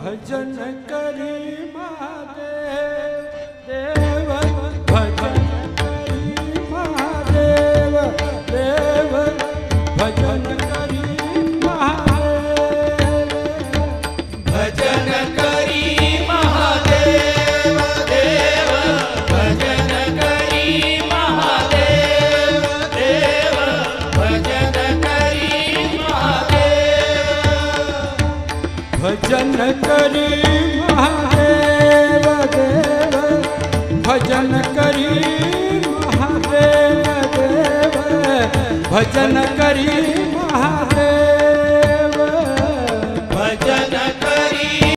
भजन करी महादेव देव, भजन करी महादेव देव, भजन करी महादेव, भजन करी महादेव देव, भजन करी महादेव देव, भजन करी महादेव, भजन करी महादेव देव, भजन करी महादेव देव, भजन करी